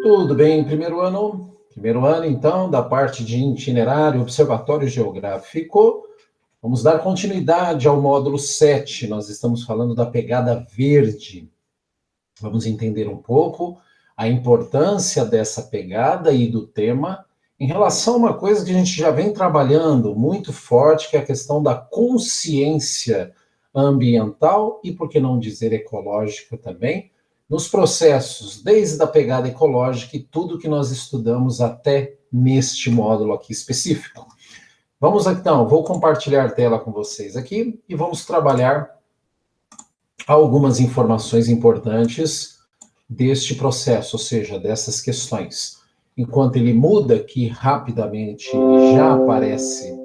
Tudo bem, primeiro ano? Primeiro ano, então, da parte de itinerário, observatório geográfico. Vamos dar continuidade ao módulo 7. Nós estamos falando da pegada verde. Vamos entender um pouco a importância dessa pegada e do tema em relação a uma coisa que a gente já vem trabalhando muito forte, que é a questão da consciência ambiental e, por que não dizer, ecológica também, nos processos, desde a pegada ecológica e tudo que nós estudamos até neste módulo aqui específico. Vamos então, vou compartilhar a tela com vocês aqui e vamos trabalhar algumas informações importantes deste processo, ou seja, dessas questões. Enquanto ele muda aqui rapidamente, já aparece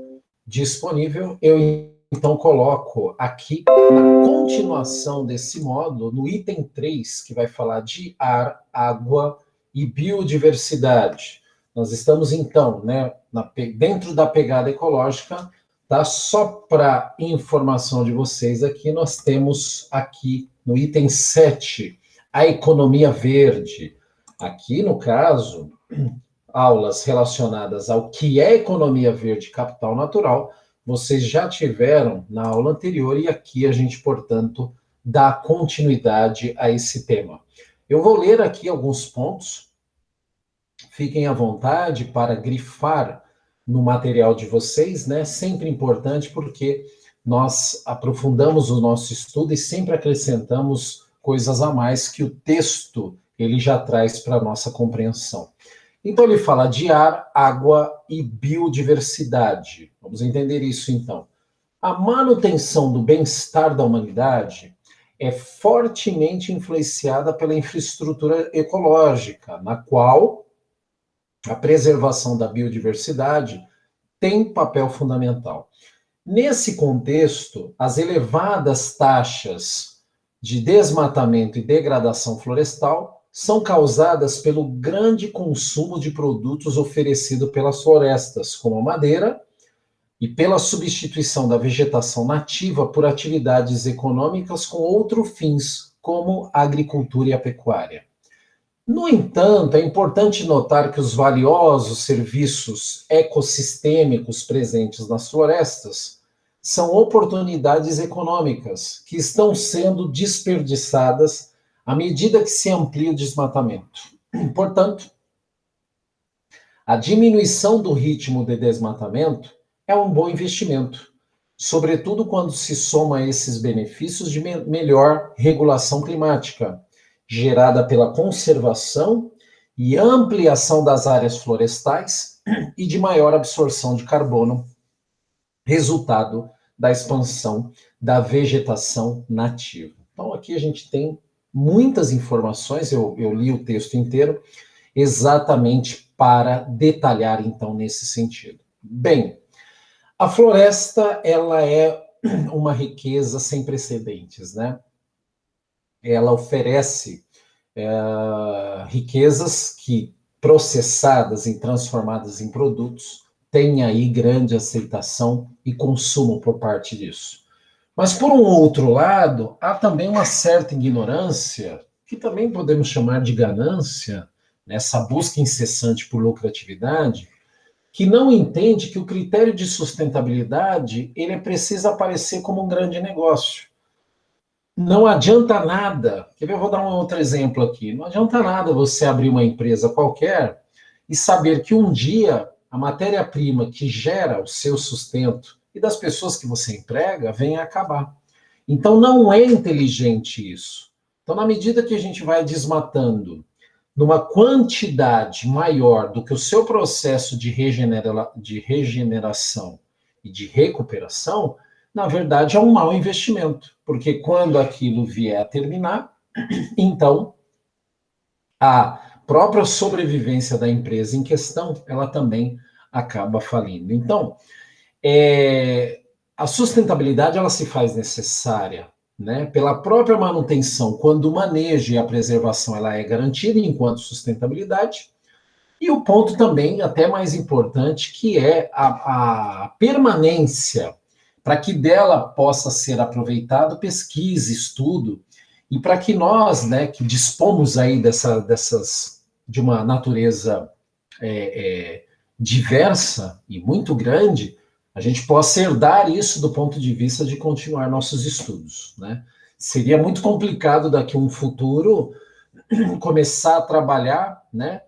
disponível, eu então coloco aqui a continuação desse módulo no item 3, que vai falar de ar, água e biodiversidade. Nós estamos então, né, dentro da pegada ecológica, tá? Só para informação de vocês aqui, nós temos aqui no item 7, a economia verde. Aqui, no caso, aulas relacionadas ao que é economia verde capital natural, vocês já tiveram na aula anterior e aqui a gente, portanto, dá continuidade a esse tema. Eu vou ler aqui alguns pontos, fiquem à vontade para grifar no material de vocês, né? Sempre importante porque nós aprofundamos o nosso estudo e sempre acrescentamos coisas a mais que o texto ele já traz para a nossa compreensão. Então, ele fala de ar, água e biodiversidade. Vamos entender isso, então. A manutenção do bem-estar da humanidade é fortemente influenciada pela infraestrutura ecológica, na qual a preservação da biodiversidade tem papel fundamental. Nesse contexto, as elevadas taxas de desmatamento e degradação florestal são causadas pelo grande consumo de produtos oferecido pelas florestas, como a madeira, e pela substituição da vegetação nativa por atividades econômicas com outros fins, como a agricultura e a pecuária. No entanto, é importante notar que os valiosos serviços ecossistêmicos presentes nas florestas são oportunidades econômicas que estão sendo desperdiçadas à medida que se amplia o desmatamento. Portanto, a diminuição do ritmo de desmatamento é um bom investimento, sobretudo quando se soma a esses benefícios de melhor regulação climática, gerada pela conservação e ampliação das áreas florestais e de maior absorção de carbono, resultado da expansão da vegetação nativa. Então, aqui a gente tem muitas informações, eu li o texto inteiro, exatamente para detalhar, então, nesse sentido. Bem, a floresta, ela é uma riqueza sem precedentes, né? Ela oferece riquezas que, processadas e transformadas em produtos, têm aí grande aceitação e consumo por parte disso. Mas, por um outro lado, há também uma certa ignorância, que também podemos chamar de ganância, nessa busca incessante por lucratividade, que não entende que o critério de sustentabilidade ele precisa aparecer como um grande negócio. Não adianta nada, quer ver, eu vou dar um outro exemplo aqui, não adianta nada você abrir uma empresa qualquer e saber que um dia a matéria-prima que gera o seu sustento e das pessoas que você emprega vem a acabar. Então, não é inteligente isso. Então, na medida que a gente vai desmatando numa quantidade maior do que o seu processo de regeneração e de recuperação, na verdade, é um mau investimento, porque quando aquilo vier a terminar, então, a própria sobrevivência da empresa em questão, ela também acaba falindo. Então, a sustentabilidade ela se faz necessária, né, pela própria manutenção, quando o manejo e a preservação ela é garantida enquanto sustentabilidade, e o ponto também, até mais importante, que é a permanência, para que dela possa ser aproveitado pesquisa, estudo, e para que nós, né, que dispomos aí de uma natureza diversa e muito grande, a gente possa herdar isso do ponto de vista de continuar nossos estudos, né? Seria muito complicado daqui a um futuro começar a trabalhar, né,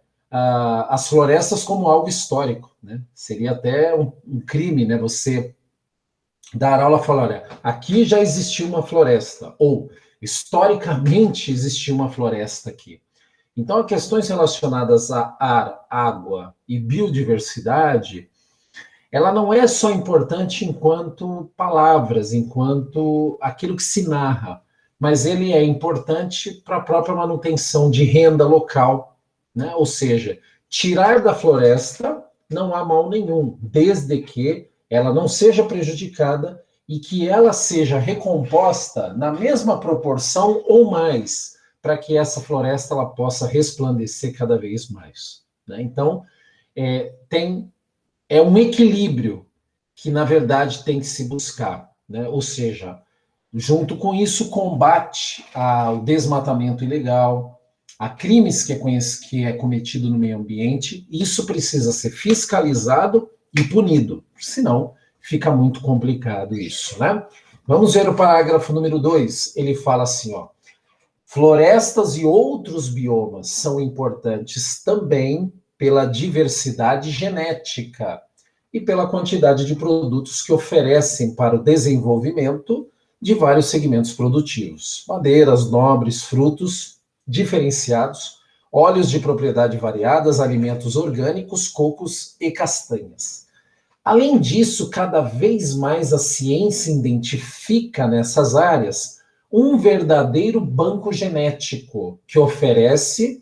as florestas como algo histórico, né? Seria até um crime, né? Você dar aula e falar, olha, aqui já existiu uma floresta, ou historicamente existiu uma floresta aqui. Então, questões relacionadas a ar, água e biodiversidade, ela não é só importante enquanto palavras, enquanto aquilo que se narra, mas ele é importante para a própria manutenção de renda local, né? Ou seja, tirar da floresta não há mal nenhum, desde que ela não seja prejudicada e que ela seja recomposta na mesma proporção ou mais, para que essa floresta ela possa resplandecer cada vez mais, né? Então, é um equilíbrio que, na verdade, tem que se buscar, né? Ou seja, junto com isso, combate ao desmatamento ilegal, a crimes que é cometido no meio ambiente. Isso precisa ser fiscalizado e punido, senão fica muito complicado isso, né? Vamos ver o parágrafo número 2. Ele fala assim, ó: florestas e outros biomas são importantes também pela diversidade genética e pela quantidade de produtos que oferecem para o desenvolvimento de vários segmentos produtivos. Madeiras, nobres, frutos diferenciados, óleos de propriedade variadas, alimentos orgânicos, cocos e castanhas. Além disso, cada vez mais a ciência identifica nessas áreas um verdadeiro banco genético que oferece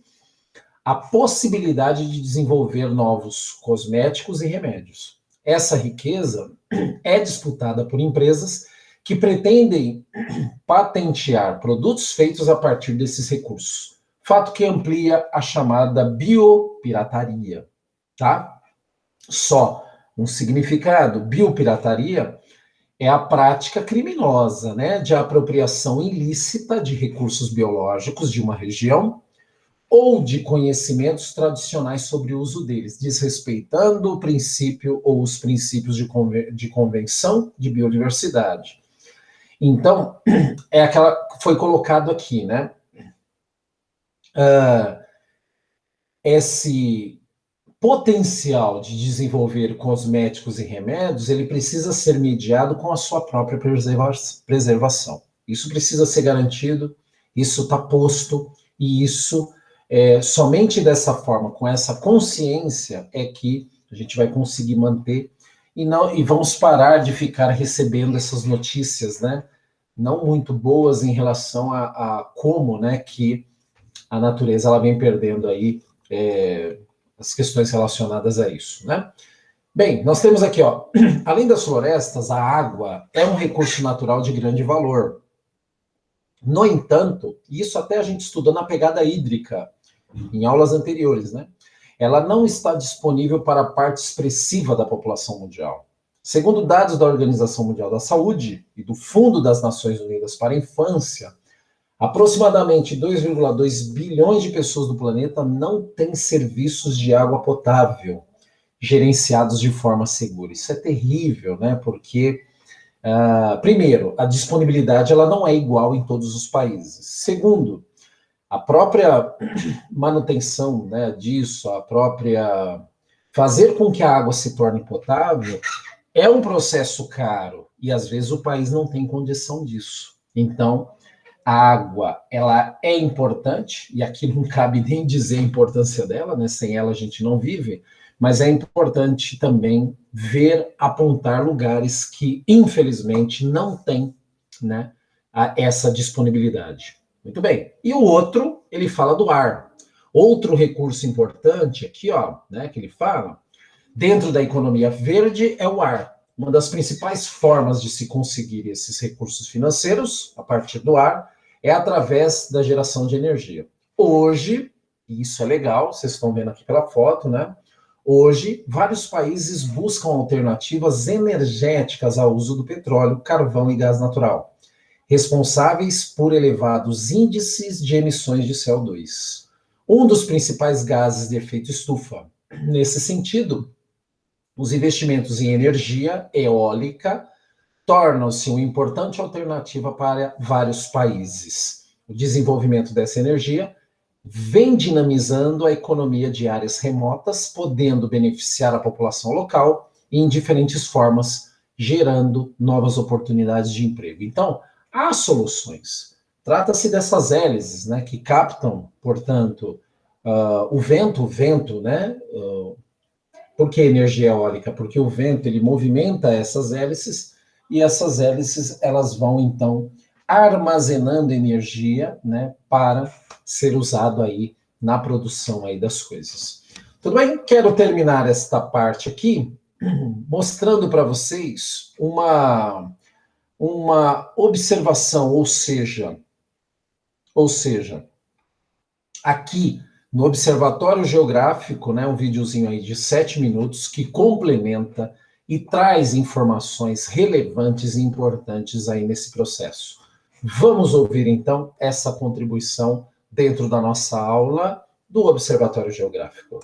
a possibilidade de desenvolver novos cosméticos e remédios. Essa riqueza é disputada por empresas que pretendem patentear produtos feitos a partir desses recursos, fato que amplia a chamada biopirataria, tá? Só um significado: biopirataria é a prática criminosa, né, de apropriação ilícita de recursos biológicos de uma região ou de conhecimentos tradicionais sobre o uso deles, desrespeitando o princípio ou os princípios de convenção de biodiversidade. Então, é aquela foi colocado aqui, né? Esse potencial de desenvolver cosméticos e remédios, ele precisa ser mediado com a sua própria preservação. Isso precisa ser garantido, isso está posto, e isso, somente dessa forma, com essa consciência, é que a gente vai conseguir manter, e vamos parar de ficar recebendo essas notícias, né, não muito boas em relação a como, né, que a natureza ela vem perdendo aí as questões relacionadas a isso, né? Bem, nós temos aqui, ó, além das florestas, a água é um recurso natural de grande valor. No entanto, isso até a gente estudou na pegada hídrica, em aulas anteriores, né? Ela não está disponível para a parte expressiva da população mundial. Segundo dados da Organização Mundial da Saúde e do Fundo das Nações Unidas para a Infância, aproximadamente 2,2 bilhões de pessoas do planeta não têm serviços de água potável gerenciados de forma segura. Isso é terrível, né? Porque, primeiro, a disponibilidade ela não é igual em todos os países. Segundo, a própria manutenção, né, disso, a própria fazer com que a água se torne potável é um processo caro e às vezes o país não tem condição disso. Então, a água, ela é importante, e aqui não cabe nem dizer a importância dela, né? Sem ela a gente não vive, mas é importante também ver, apontar lugares que, infelizmente, não têm, né, essa disponibilidade. Muito bem. E o outro, ele fala do ar. Outro recurso importante aqui, ó, né, que ele fala, dentro da economia verde, é o ar. Uma das principais formas de se conseguir esses recursos financeiros, a partir do ar, é através da geração de energia. Hoje, e isso é legal, vocês estão vendo aqui pela foto, né? Hoje, vários países buscam alternativas energéticas ao uso do petróleo, carvão e gás natural, responsáveis por elevados índices de emissões de CO2. um dos principais gases de efeito estufa. Nesse sentido, os investimentos em energia eólica tornam-se uma importante alternativa para vários países. O desenvolvimento dessa energia vem dinamizando a economia de áreas remotas, podendo beneficiar a população local em diferentes formas, gerando novas oportunidades de emprego. Então, há soluções. Trata-se dessas hélices, né, que captam, portanto, o vento, né? Por que energia eólica? Porque o vento ele movimenta essas hélices e essas hélices elas vão então armazenando energia, né, para ser usado aí na produção aí das coisas. Tudo bem? Quero terminar esta parte aqui mostrando para vocês uma observação, ou seja, aqui no Observatório Geográfico, né, um videozinho aí de 7 minutos que complementa e traz informações relevantes e importantes aí nesse processo. Vamos ouvir, então, essa contribuição dentro da nossa aula do Observatório Geográfico.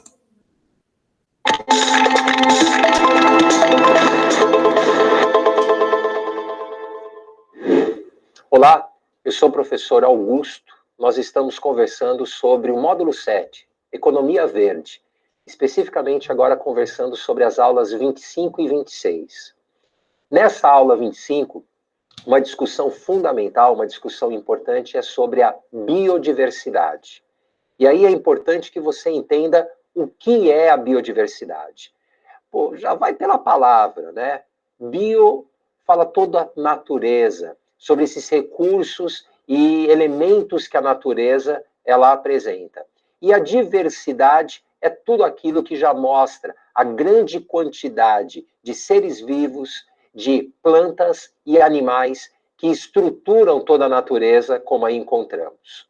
Olá, eu sou o professor Augusto. Nós estamos conversando sobre o módulo 7, Economia Verde, especificamente agora conversando sobre as aulas 25 e 26. Nessa aula 25, uma discussão fundamental, uma discussão importante é sobre a biodiversidade. E aí é importante que você entenda o que é a biodiversidade. Pô, já vai pela palavra, né? Bio fala toda a natureza, sobre esses recursos e elementos que a natureza ela apresenta. E a diversidade é tudo aquilo que já mostra a grande quantidade de seres vivos, de plantas e animais que estruturam toda a natureza como a encontramos.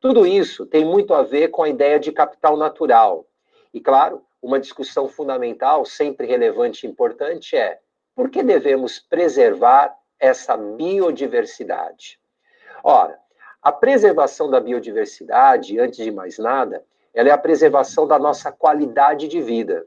Tudo isso tem muito a ver com a ideia de capital natural. E, claro, uma discussão fundamental, sempre relevante e importante é: por que devemos preservar essa biodiversidade? Ora, a preservação da biodiversidade, antes de mais nada, ela é a preservação da nossa qualidade de vida.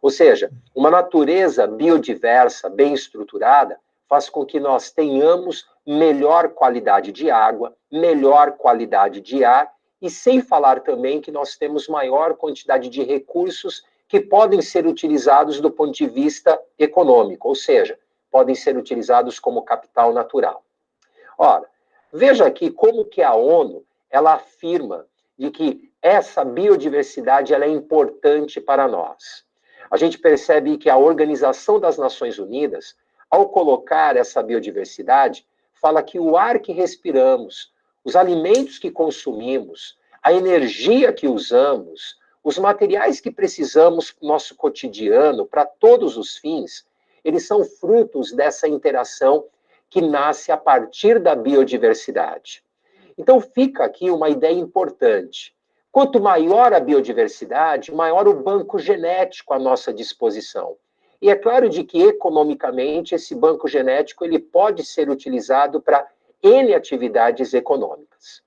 Ou seja, uma natureza biodiversa, bem estruturada, faz com que nós tenhamos melhor qualidade de água, melhor qualidade de ar, e sem falar também que nós temos maior quantidade de recursos que podem ser utilizados do ponto de vista econômico, ou seja, podem ser utilizados como capital natural. Ora, veja aqui como que a ONU, ela afirma de que essa biodiversidade ela é importante para nós. A gente percebe que a Organização das Nações Unidas, ao colocar essa biodiversidade, fala que o ar que respiramos, os alimentos que consumimos, a energia que usamos, os materiais que precisamos no nosso cotidiano, para todos os fins, eles são frutos dessa interação que nasce a partir da biodiversidade. Então fica aqui uma ideia importante. Quanto maior a biodiversidade, maior o banco genético à nossa disposição. E é claro de que, economicamente, esse banco genético ele pode ser utilizado para N atividades econômicas.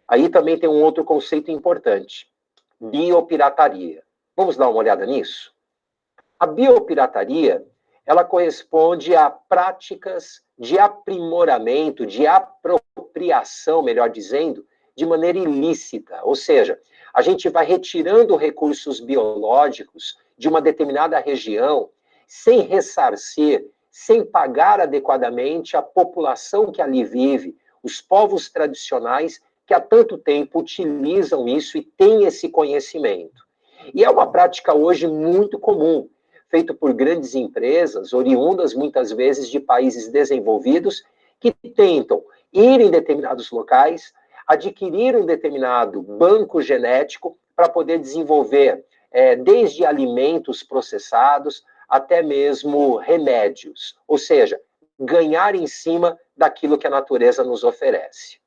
Aí também tem um outro conceito importante: biopirataria. Vamos dar uma olhada nisso? A biopirataria, ela corresponde a práticas de aprimoramento, de apropriação, melhor dizendo, de maneira ilícita. Ou seja, a gente vai retirando recursos biológicos de uma determinada região sem ressarcir, sem pagar adequadamente a população que ali vive, os povos tradicionais que há tanto tempo utilizam isso e têm esse conhecimento. E é uma prática hoje muito comum, feito por grandes empresas, oriundas muitas vezes de países desenvolvidos, que tentam ir em determinados locais, adquirir um determinado banco genético para poder desenvolver desde alimentos processados até mesmo remédios, ou seja, ganhar em cima daquilo que a natureza nos oferece.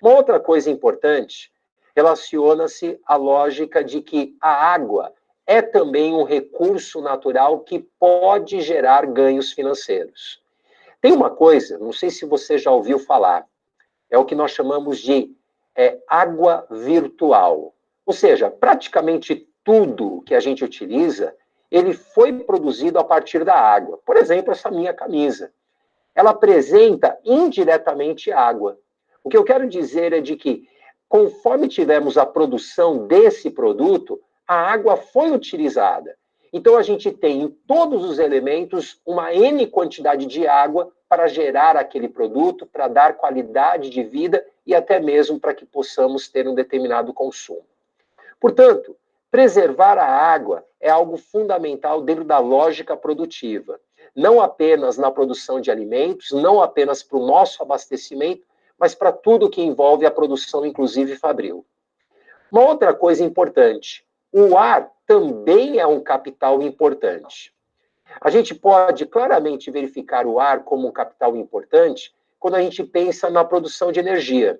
Uma outra coisa importante relaciona-se à lógica de que a água é também um recurso natural que pode gerar ganhos financeiros. Tem uma coisa, não sei se você já ouviu falar, é o que nós chamamos de água virtual. Ou seja, praticamente tudo que a gente utiliza, ele foi produzido a partir da água. Por exemplo, essa minha camisa. Ela apresenta indiretamente água. O que eu quero dizer é de que, conforme tivemos a produção desse produto, a água foi utilizada. Então, a gente tem em todos os elementos uma N quantidade de água para gerar aquele produto, para dar qualidade de vida e até mesmo para que possamos ter um determinado consumo. Portanto, preservar a água é algo fundamental dentro da lógica produtiva. Não apenas na produção de alimentos, não apenas para o nosso abastecimento, mas para tudo que envolve a produção, inclusive fabril. Uma outra coisa importante, o ar também é um capital importante. A gente pode claramente verificar o ar como um capital importante quando a gente pensa na produção de energia.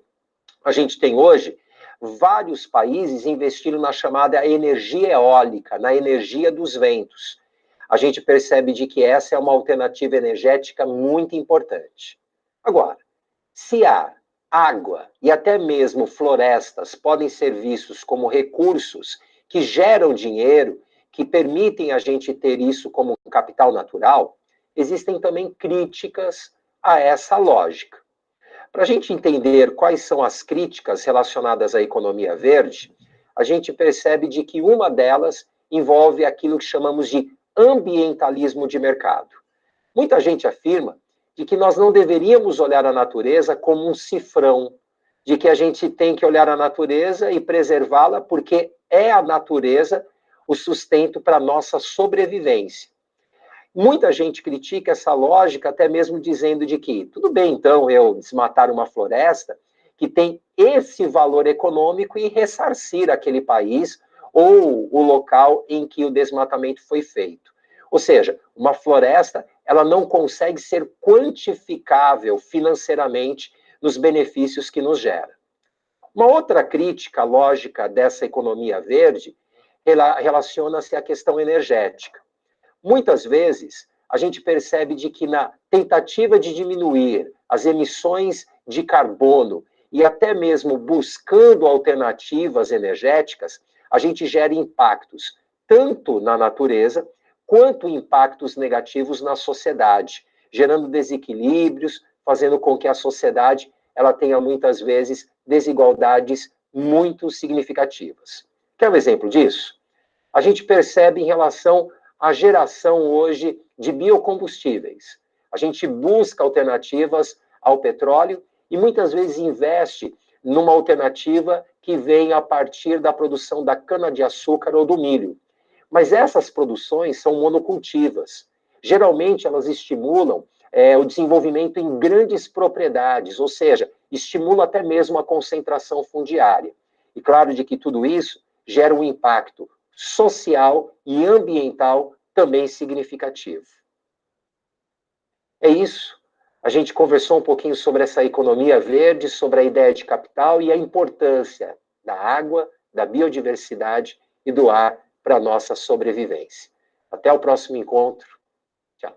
A gente tem hoje vários países investindo na chamada energia eólica, na energia dos ventos. A gente percebe de que essa é uma alternativa energética muito importante. Agora, se há água e até mesmo florestas podem ser vistos como recursos que geram dinheiro, que permitem a gente ter isso como um capital natural, existem também críticas a essa lógica. Para a gente entender quais são as críticas relacionadas à economia verde, a gente percebe de que uma delas envolve aquilo que chamamos de ambientalismo de mercado. Muita gente afirma de que nós não deveríamos olhar a natureza como um cifrão, de que a gente tem que olhar a natureza e preservá-la porque é a natureza o sustento para a nossa sobrevivência. Muita gente critica essa lógica, até mesmo dizendo de que, tudo bem, então, eu desmatar uma floresta que tem esse valor econômico e ressarcir aquele país ou o local em que o desmatamento foi feito. Ou seja, uma floresta, ela não consegue ser quantificável financeiramente nos benefícios que nos gera. Uma outra crítica lógica dessa economia verde relaciona-se à questão energética. Muitas vezes, a gente percebe de que na tentativa de diminuir as emissões de carbono e até mesmo buscando alternativas energéticas, a gente gera impactos tanto na natureza quanto impactos negativos na sociedade, gerando desequilíbrios, fazendo com que a sociedade ela tenha muitas vezes desigualdades muito significativas. Quer um exemplo disso? A gente percebe em relação à geração hoje de biocombustíveis. A gente busca alternativas ao petróleo e muitas vezes investe numa alternativa que vem a partir da produção da cana-de-açúcar ou do milho. Mas essas produções são monocultivas. Geralmente elas estimulam o desenvolvimento em grandes propriedades, ou seja, estimula até mesmo a concentração fundiária. E claro de que tudo isso gera um impacto social e ambiental também significativo. É isso. A gente conversou um pouquinho sobre essa economia verde, sobre a ideia de capital e a importância da água, da biodiversidade e do ar para a nossa sobrevivência. Até o próximo encontro. Tchau.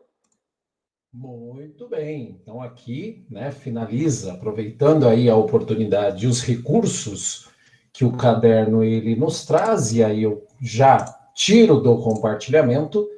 Muito bem. Então aqui, né, finaliza, aproveitando aí a oportunidade e os recursos que o caderno ele nos traz, e aí eu já tiro do compartilhamento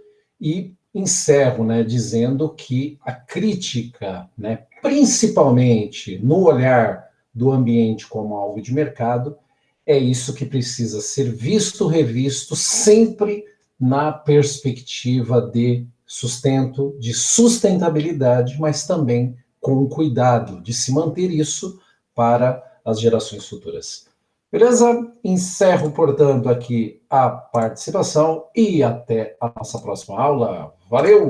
e encerro, né, dizendo que a crítica, né, principalmente no olhar do ambiente como algo de mercado, é isso que precisa ser visto, revisto, sempre na perspectiva de sustento, de sustentabilidade, mas também com cuidado de se manter isso para as gerações futuras. Beleza? Encerro, portanto, aqui a participação e até a nossa próxima aula. Valeu!